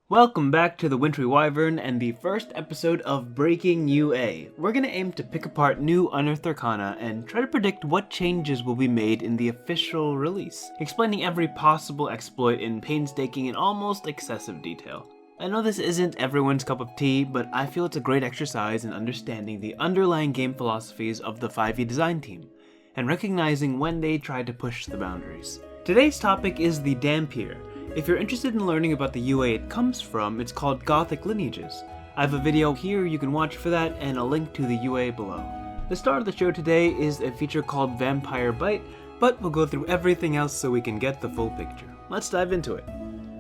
Welcome back to the Wintry Wyvern and the first episode of Breaking UA. We're going to aim to pick apart new Unearthed Arcana and try to predict what changes will be made in the official release, explaining every possible exploit in painstaking and almost excessive detail. I know this isn't everyone's cup of tea, but I feel it's a great exercise in understanding the underlying game philosophies of the 5e design team, and recognizing when they try to push the boundaries. Today's topic is the Dhampir. If you're interested in learning about the UA it comes from, it's called Gothic Lineages. I have a video here you can watch for that and a link to the UA below. The star of the show today is a feature called Vampire Bite, but we'll go through everything else so we can get the full picture. Let's dive into it.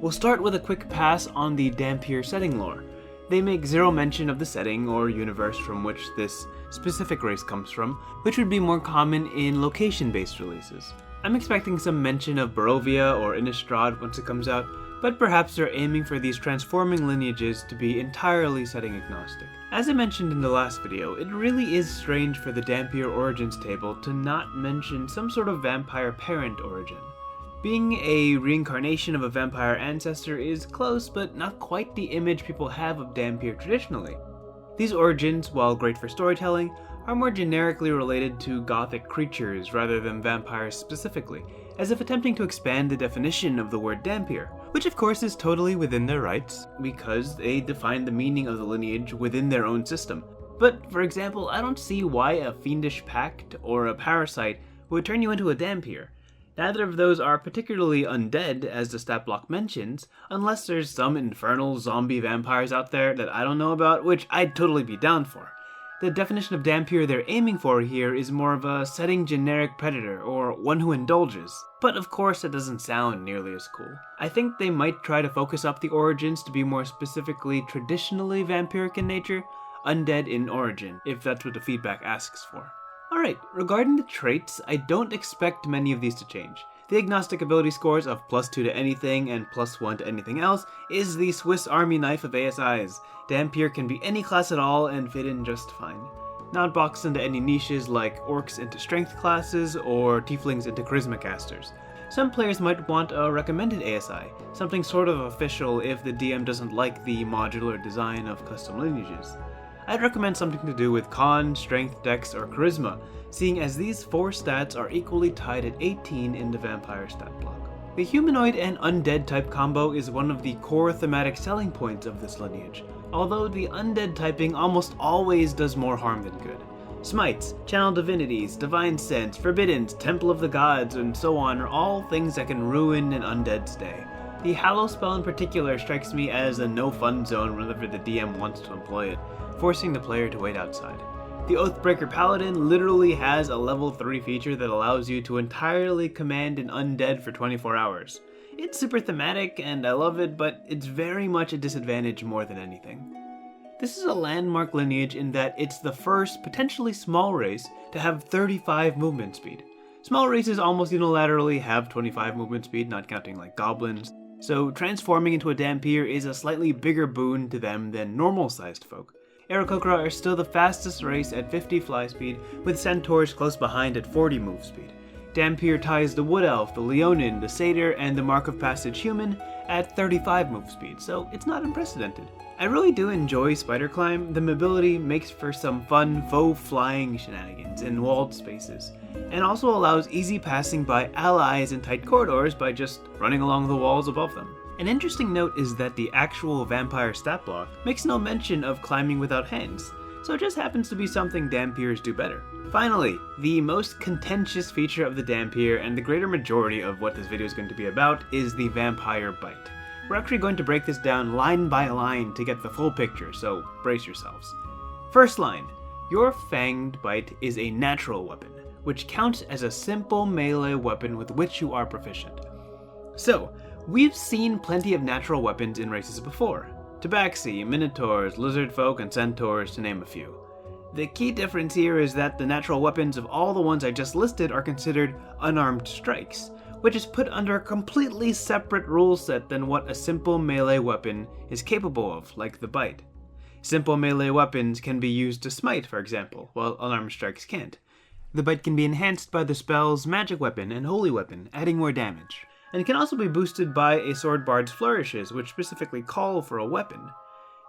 We'll start with a quick pass on the Dhampir setting lore. They make zero mention of the setting or universe from which this specific race comes from, which would be more common in location-based releases. I'm expecting some mention of Barovia or Innistrad once it comes out, but perhaps they're aiming for these transforming lineages to be entirely setting agnostic. As I mentioned in the last video, it really is strange for the Dhampir origins table to not mention some sort of vampire parent origin. Being a reincarnation of a vampire ancestor is close, but not quite the image people have of Dhampir traditionally. These origins, while great for storytelling, are more generically related to gothic creatures rather than vampires specifically, as if attempting to expand the definition of the word Dhampir, which of course is totally within their rights, because they define the meaning of the lineage within their own system. But, for example, I don't see why a fiendish pact or a parasite would turn you into a Dhampir. Neither of those are particularly undead, as the stat block mentions, unless there's some infernal zombie vampires out there that I don't know about, which I'd totally be down for. The definition of Dhampir they're aiming for here is more of a setting generic predator, or one who indulges. But of course it doesn't sound nearly as cool. I think they might try to focus up the origins to be more specifically traditionally vampiric in nature, undead in origin, if that's what the feedback asks for. Alright, regarding the traits, I don't expect many of these to change. The agnostic ability scores of +2 to anything and +1 to anything else is the Swiss Army knife of ASIs. Dhampir can be any class at all and fit in just fine. Not boxed into any niches like orcs into strength classes or tieflings into charisma casters. Some players might want a recommended ASI, something sort of official if the DM doesn't like the modular design of custom lineages. I'd recommend something to do with Con, Strength, Dex, or Charisma, seeing as these 4 stats are equally tied at 18 in the Vampire stat block. The humanoid and undead type combo is one of the core thematic selling points of this lineage, although the undead typing almost always does more harm than good. Smites, Channel Divinities, Divine Sense, Forbiddens, Temple of the Gods, and so on are all things that can ruin an undead's day. The Hallow spell in particular strikes me as a no-fun zone whenever the DM wants to employ it, forcing the player to wait outside. The Oathbreaker Paladin literally has a level 3 feature that allows you to entirely command an undead for 24 hours. It's super thematic and I love it, but it's very much a disadvantage more than anything. This is a landmark lineage in that it's the first, potentially small race to have 35 movement speed. Small races almost unilaterally have 25 movement speed, not counting like goblins, so transforming into a Dhampir is a slightly bigger boon to them than normal-sized folk. Aarakocra are still the fastest race at 50 fly speed, with Centaurs close behind at 40 move speed. Dhampir ties the Wood Elf, the Leonin, the Satyr, and the Mark of Passage Human at 35 move speed, so it's not unprecedented. I really do enjoy Spider Climb. The mobility makes for some fun faux flying shenanigans in walled spaces, and also allows easy passing by allies in tight corridors by just running along the walls above them. An interesting note is that the actual vampire stat block makes no mention of climbing without hands, so it just happens to be something Dhampirs do better. Finally, the most contentious feature of the Dhampir, and the greater majority of what this video is going to be about, is the Vampire Bite. We're actually going to break this down line by line to get the full picture, so brace yourselves. First line, your Fanged Bite is a natural weapon, which counts as a simple melee weapon with which you are proficient. So, we've seen plenty of natural weapons in races before. Tabaxi, Minotaurs, Lizardfolk, and Centaurs, to name a few. The key difference here is that the natural weapons of all the ones I just listed are considered unarmed strikes, which is put under a completely separate rule set than what a simple melee weapon is capable of, like the Bite. Simple melee weapons can be used to smite, for example, while unarmed strikes can't. The Bite can be enhanced by the spells Magic Weapon and Holy Weapon, adding more damage. and can also be boosted by a sword bard's flourishes, which specifically call for a weapon.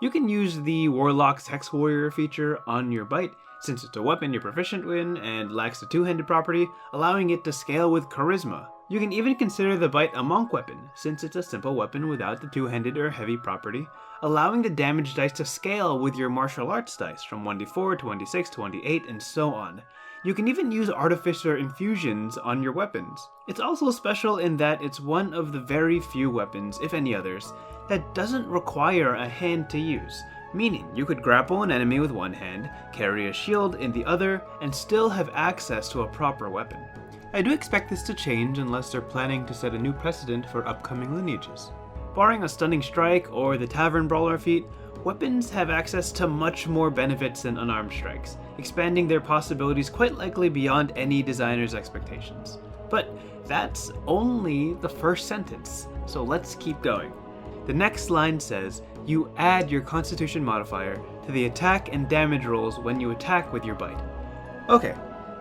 You can use the Warlock's Hex Warrior feature on your bite, since it's a weapon you're proficient in and lacks the two-handed property, allowing it to scale with charisma. You can even consider the bite a monk weapon, since it's a simple weapon without the two-handed or heavy property, allowing the damage dice to scale with your martial arts dice from 1d4 to 1d6 to 1d8 and so on. You can even use artificer infusions on your weapons. It's also special in that it's one of the very few weapons, if any others, that doesn't require a hand to use, meaning you could grapple an enemy with one hand, carry a shield in the other, and still have access to a proper weapon. I do expect this to change unless they're planning to set a new precedent for upcoming lineages. Barring a stunning strike or the tavern brawler feat, weapons have access to much more benefits than unarmed strikes, expanding their possibilities quite likely beyond any designer's expectations. But that's only the first sentence, so let's keep going. The next line says, you add your constitution modifier to the attack and damage rolls when you attack with your bite. Okay,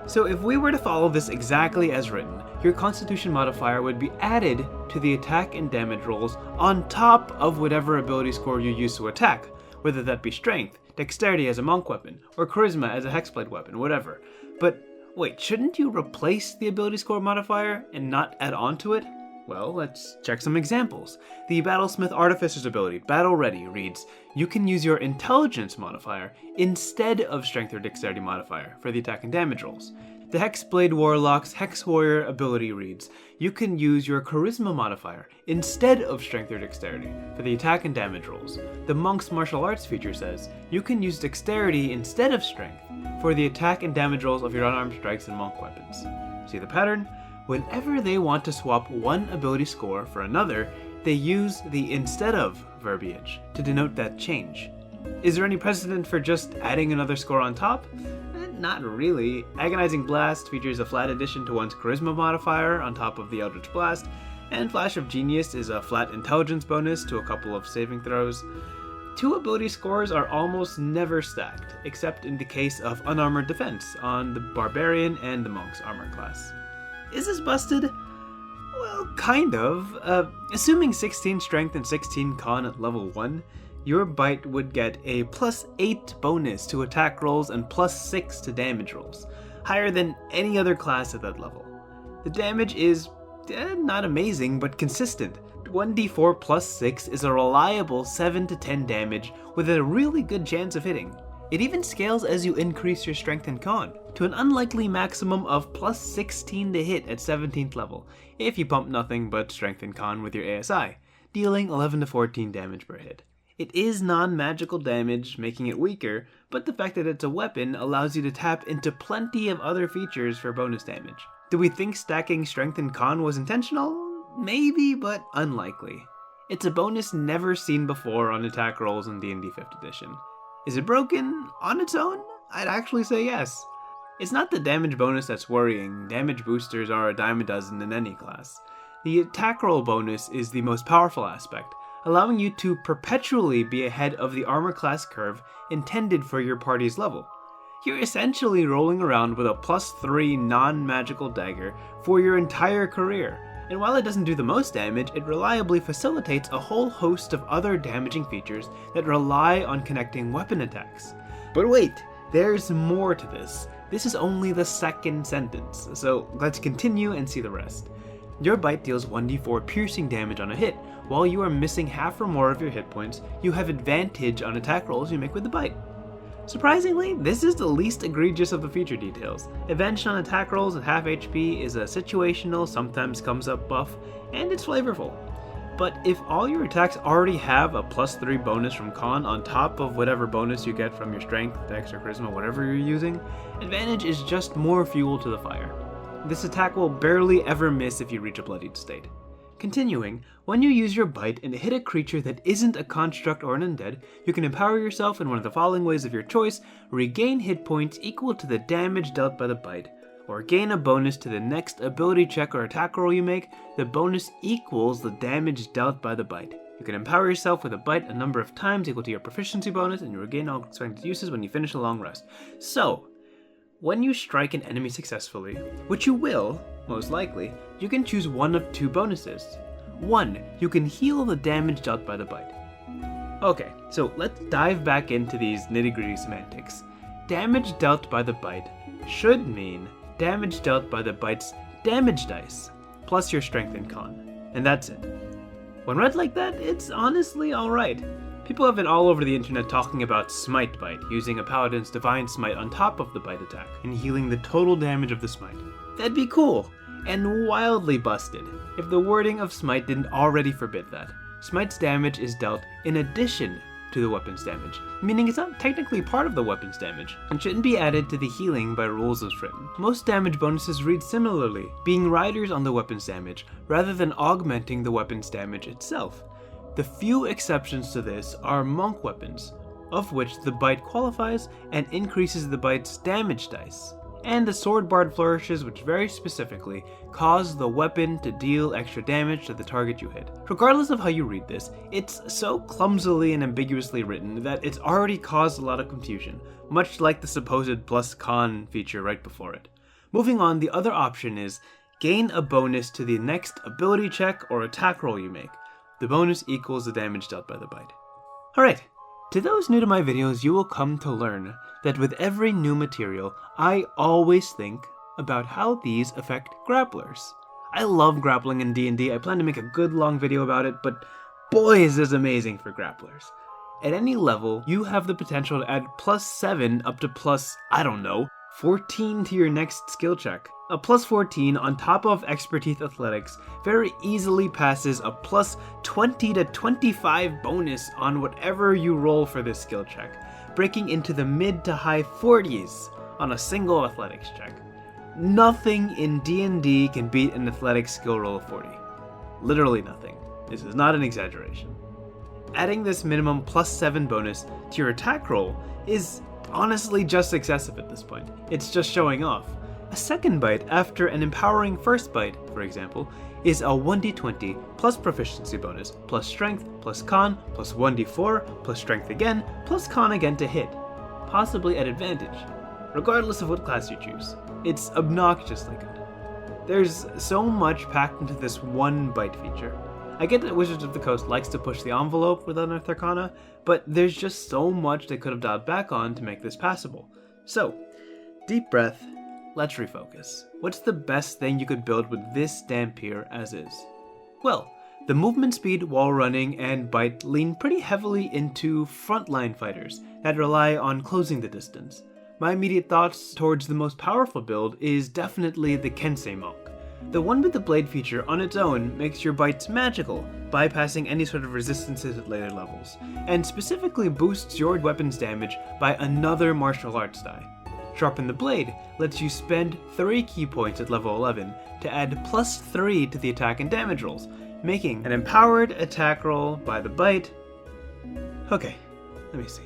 so if we were to follow this exactly as written, your constitution modifier would be added to the attack and damage rolls on top of whatever ability score you use to attack, whether that be strength, dexterity as a monk weapon, or charisma as a hexblade weapon, whatever. But wait, shouldn't you replace the ability score modifier and not add on to it? Well, let's check some examples. The Battlesmith Artificer's ability, Battle Ready, reads, you can use your intelligence modifier instead of strength or dexterity modifier for the attack and damage rolls. The Hexblade Warlock's Hex Warrior ability reads, you can use your charisma modifier instead of strength or dexterity for the attack and damage rolls. The Monk's Martial Arts feature says, you can use dexterity instead of strength for the attack and damage rolls of your unarmed strikes and monk weapons. See the pattern? Whenever they want to swap one ability score for another, they use the instead of verbiage to denote that change. Is there any precedent for just adding another score on top? Not really. Agonizing Blast features a flat addition to one's charisma modifier on top of the Eldritch Blast, and Flash of Genius is a flat intelligence bonus to a couple of saving throws. Two ability scores are almost never stacked, except in the case of Unarmored Defense on the Barbarian and the Monk's armor class. Is this busted? Well, kind of. Assuming 16 strength and 16 con at level 1, your bite would get a +8 bonus to attack rolls and +6 to damage rolls, higher than any other class at that level. The damage is not amazing, but consistent. 1d4 +6 is a reliable 7 to 10 damage with a really good chance of hitting. It even scales as you increase your strength and con, to an unlikely maximum of +16 to hit at 17th level, if you pump nothing but strength and con with your ASI, dealing 11 to 14 damage per hit. It is non-magical damage, making it weaker, but the fact that it's a weapon allows you to tap into plenty of other features for bonus damage. Do we think stacking strength and con was intentional? Maybe, but unlikely. It's a bonus never seen before on attack rolls in D&D 5th edition. Is it broken on its own? I'd actually say yes. It's not the damage bonus that's worrying. Damage boosters are a dime a dozen in any class. The attack roll bonus is the most powerful aspect, allowing you to perpetually be ahead of the armor class curve intended for your party's level. You're essentially rolling around with a +3 non-magical dagger for your entire career, and while it doesn't do the most damage, it reliably facilitates a whole host of other damaging features that rely on connecting weapon attacks. But wait, there's more to this. This is only the second sentence, so let's continue and see the rest. Your bite deals 1d4 piercing damage on a hit. While you are missing half or more of your hit points, you have advantage on attack rolls you make with the bite. Surprisingly, this is the least egregious of the feature details. Advantage on attack rolls at half HP is a situational, sometimes comes up buff, and it's flavorful. But if all your attacks already have a +3 bonus from con on top of whatever bonus you get from your strength, dex, or charisma, whatever you're using, advantage is just more fuel to the fire. This attack will barely ever miss if you reach a bloodied state. Continuing, when you use your bite and hit a creature that isn't a construct or an undead, you can empower yourself in one of the following ways of your choice: regain hit points equal to the damage dealt by the bite, or gain a bonus to the next ability check or attack roll you make. The bonus equals the damage dealt by the bite. You can empower yourself with a bite a number of times equal to your proficiency bonus, and you regain all expected uses when you finish a long rest. So, When you strike an enemy successfully, which you will, most likely, you can choose one of two bonuses. 1. You can heal the damage dealt by the bite. Okay, so let's dive back into these nitty-gritty semantics. Damage dealt by the bite should mean damage dealt by the bite's damage dice, plus your strength and con. And that's it. When read like that, it's honestly alright. People have been all over the internet talking about Smite Bite, using a Paladin's Divine Smite on top of the bite attack, and healing the total damage of the smite. That'd be cool, and wildly busted, if the wording of Smite didn't already forbid that. Smite's damage is dealt in addition to the weapon's damage, meaning it's not technically part of the weapon's damage, and shouldn't be added to the healing by rules as written. Most damage bonuses read similarly, being riders on the weapon's damage, rather than augmenting the weapon's damage itself. The few exceptions to this are monk weapons, of which the bite qualifies and increases the bite's damage dice, and the sword bard flourishes, which very specifically cause the weapon to deal extra damage to the target you hit. Regardless of how you read this, it's so clumsily and ambiguously written that it's already caused a lot of confusion, much like the supposed plus con feature right before it. Moving on, the other option is gain a bonus to the next ability check or attack roll you make. The bonus equals the damage dealt by the bite. Alright, to those new to my videos, you will come to learn that with every new material, I always think about how these affect grapplers. I love grappling in D&D, I plan to make a good long video about it, but boy is this amazing for grapplers. At any level, you have the potential to add +7 up to plus, 14 to your next skill check. A +14 on top of expertise athletics very easily passes a +20 to 25 bonus on whatever you roll for this skill check, breaking into the mid to high 40s on a single athletics check. Nothing in D&D can beat an athletics skill roll of 40. Literally nothing. This is not an exaggeration. Adding this minimum +7 bonus to your attack roll is honestly just excessive at this point. It's just showing off. A second bite after an empowering first bite, for example, is a 1d20 plus proficiency bonus, plus strength, plus con, plus 1d4, plus strength again, plus con again to hit, possibly at advantage, regardless of what class you choose. It's obnoxiously good. There's so much packed into this one bite feature. I get that Wizards of the Coast likes to push the envelope with Unearthed Arcana, but there's just so much they could have dialed back on to make this passable. So, deep breath. Let's refocus. What's the best thing you could build with this Dhampir as is? Well, the movement speed, wall running, and bite lean pretty heavily into frontline fighters that rely on closing the distance. My immediate thoughts towards the most powerful build is definitely the Kensei Monk. The one with the blade feature on its own makes your bites magical, bypassing any sort of resistances at later levels, and specifically boosts your weapon's damage by another martial arts die. Sharpen the Blade lets you spend 3 key points at level 11 to add +3 to the attack and damage rolls, making an empowered attack roll by the bite. Okay, let me see.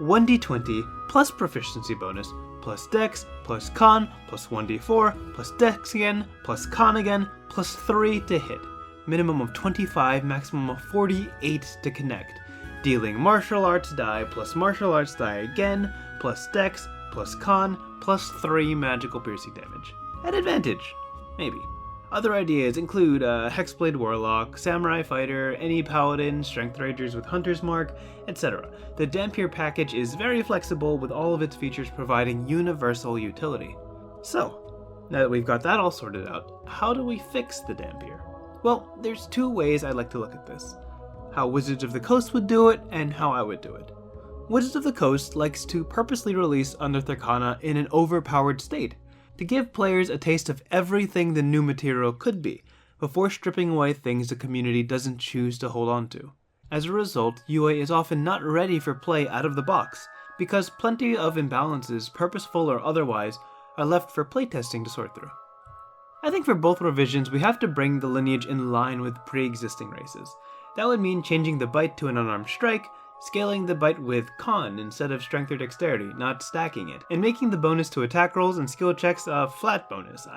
1d20 plus proficiency bonus, plus dex, plus con, plus 1d4, plus dex again, plus con again, plus 3 to hit. Minimum of 25, maximum of 48 to connect. Dealing martial arts die plus martial arts die again, plus dex, plus con, plus 3 magical piercing damage. At advantage, maybe. Other ideas include Hexblade Warlock, Samurai Fighter, any Paladin, Strength Rangers with Hunter's Mark, etc. The Dhampir package is very flexible with all of its features providing universal utility. So, now that we've got that all sorted out, how do we fix the Dhampir? Well, there's 2 ways I like to look at this. How Wizards of the Coast would do it, and how I would do it. Wizards of the Coast likes to purposely release Unearthed Arcana in an overpowered state, to give players a taste of everything the new material could be, before stripping away things the community doesn't choose to hold on to. As a result, UA is often not ready for play out of the box, because plenty of imbalances, purposeful or otherwise, are left for playtesting to sort through. I think for both revisions we have to bring the lineage in line with pre-existing races. That would mean changing the bite to an unarmed strike, scaling the bite with con instead of strength or dexterity, not stacking it, and making the bonus to attack rolls and skill checks a flat bonus,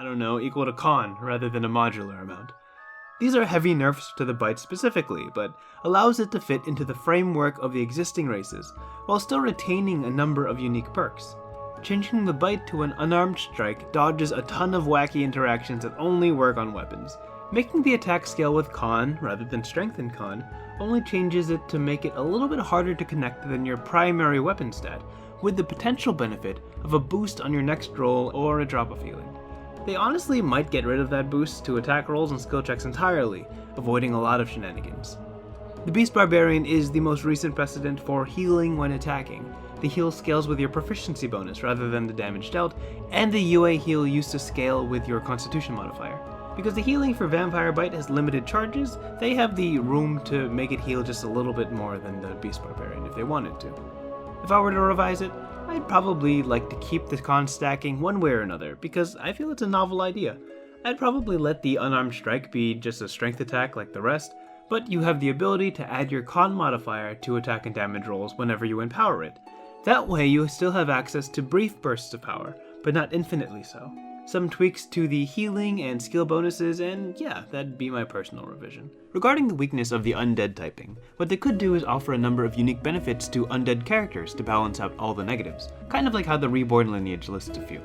equal to con rather than a modular amount. These are heavy nerfs to the bite specifically, but allows it to fit into the framework of the existing races, while still retaining a number of unique perks. Changing the bite to an unarmed strike dodges a ton of wacky interactions that only work on weapons. Making the attack scale with con, rather than strength and con, only changes it to make it a little bit harder to connect than your primary weapon stat, with the potential benefit of a boost on your next roll or a drop of healing. They honestly might get rid of that boost to attack rolls and skill checks entirely, avoiding a lot of shenanigans. The Beast Barbarian is the most recent precedent for healing when attacking. The heal scales with your proficiency bonus rather than the damage dealt, and the UA heal used to scale with your constitution modifier. Because the healing for Vampire Bite has limited charges, they have the room to make it heal just a little bit more than the Beast Barbarian if they wanted to. If I were to revise it, I'd probably like to keep the con stacking one way or another, because I feel it's a novel idea. I'd probably let the unarmed strike be just a strength attack like the rest, but you have the ability to add your con modifier to attack and damage rolls whenever you empower it. That way you still have access to brief bursts of power, but not infinitely so. Some tweaks to the healing and skill bonuses, and yeah, that'd be my personal revision. Regarding the weakness of the undead typing, what they could do is offer a number of unique benefits to undead characters to balance out all the negatives, kind of like how the Reborn lineage lists a few.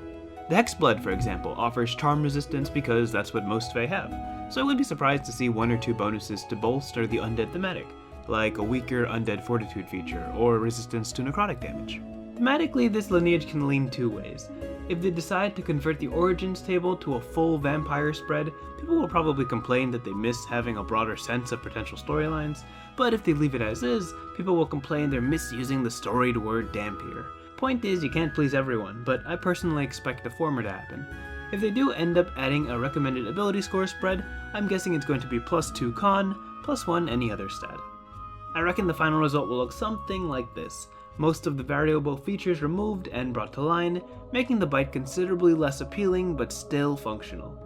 The Hexblood, for example, offers charm resistance because that's what most Fae have, so I would be surprised to see one or two bonuses to bolster the undead thematic, like a weaker Undead Fortitude feature or resistance to necrotic damage. Thematically, this lineage can lean two ways. If they decide to convert the Origins table to a full vampire spread, people will probably complain that they miss having a broader sense of potential storylines, but if they leave it as is, people will complain they're misusing the storied word Dhampir. Point is, you can't please everyone, but I personally expect the former to happen. If they do end up adding a recommended ability score spread, I'm guessing it's going to be +2 con, +1 any other stat. I reckon the final result will look something like this. Most of the variable features removed and brought to line, making the bite considerably less appealing but still functional.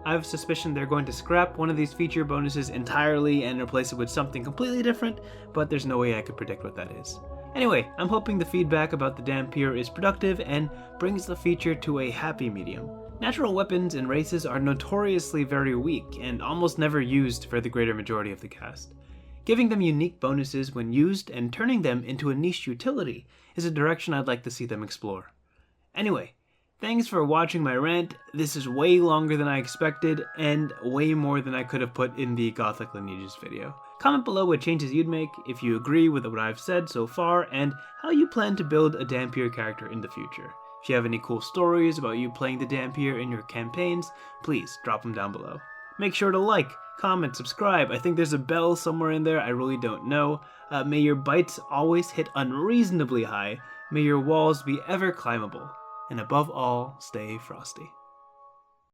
I have a suspicion they're going to scrap one of these feature bonuses entirely and replace it with something completely different, but there's no way I could predict what that is. Anyway, I'm hoping the feedback about the Dhampir is productive and brings the feature to a happy medium. Natural weapons and races are notoriously very weak and almost never used for the greater majority of the cast. Giving them unique bonuses when used and turning them into a niche utility is a direction I'd like to see them explore. Anyway, thanks for watching my rant. This is way longer than I expected and way more than I could have put in the Gothic Lineages video. Comment below what changes you'd make, if you agree with what I've said so far, and how you plan to build a Dhampir character in the future. If you have any cool stories about you playing the Dhampir in your campaigns, please drop them down below. Make sure to like, comment, subscribe. I think there's a bell somewhere in there, I really don't know. May your bites always hit unreasonably high. May your walls be ever climbable. And above all, stay frosty.